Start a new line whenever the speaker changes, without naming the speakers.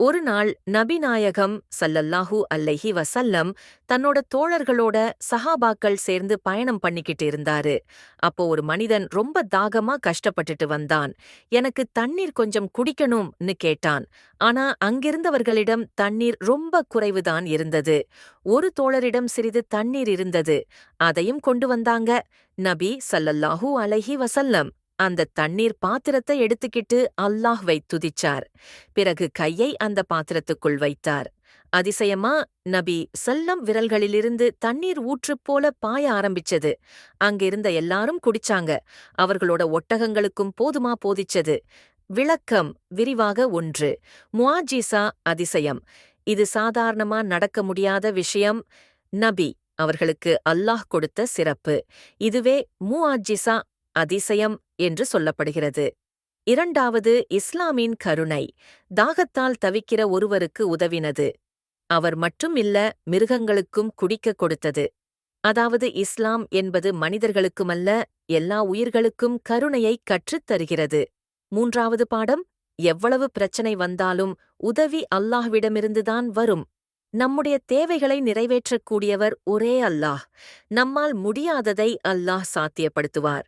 ஒரு நாள் நபிநாயகம் ஸல்லல்லாஹு அலைஹி வஸல்லம் தன்னோட தோழர்களோட சஹாபாக்கள் சேர்ந்து பயணம் பண்ணிக்கிட்டு இருந்தாரு. அப்போ ஒரு மனிதன் ரொம்ப தாகமா கஷ்டப்பட்டுட்டு வந்தான். எனக்கு தண்ணீர் கொஞ்சம் குடிக்கணும்னு கேட்டான். ஆனா அங்கிருந்தவர்களிடம் தண்ணீர் ரொம்ப குறைவுதான் இருந்தது. ஒரு தோழரிடம் சிறிது தண்ணீர் இருந்தது. அதையும் கொண்டு வந்தாங்க. நபி ஸல்லல்லாஹு அலைஹி வஸல்லம் அந்த தண்ணீர் பாத்திரத்தை எடுத்துக்கிட்டு அல்லாஹ்வை துதிச்சார். பிறகு கையை அந்த பாத்திரத்துக்குள் வைத்தார். அதிசயமா நபி ஸல்லம் விரல்களிலிருந்து தண்ணீர் ஊற்று போல பாய ஆரம்பிச்சது. அங்கிருந்த எல்லாரும் குடிச்சாங்க. அவர்களோட ஒட்டகங்களுக்கும் போதிச்சது. விளக்கம் விரிவாக 1. முஆஜிசா அதிசயம். இது சாதாரணமா நடக்க முடியாத விஷயம். நபி அவர்களுக்கு அல்லாஹ் கொடுத்த சிறப்பு. இதுவே முஆஜிசா அதிசயம் என்று சொல்லப்படுகிறது. 2. இஸ்லாமின் கருணை. தாகத்தால் தவிக்கிற ஒருவருக்கு உதவினது. அவர் மட்டும் இல்ல, மிருகங்களுக்கும் குடிக்க கொடுத்தது. அதாவது இஸ்லாம் என்பது மனிதர்களுக்குமல்ல, எல்லா உயிர்களுக்கும் கருணையை கற்றுத் தருகிறது. 3. பாடம். எவ்வளவு பிரச்சனை வந்தாலும் உதவி அல்லாஹ்விடமிருந்துதான் வரும். நம்முடைய தேவைகளை நிறைவேற்றக்கூடியவர் ஒரே அல்லாஹ். நம்மால் முடியாததை அல்லாஹ் சாத்தியப்படுத்துவார்.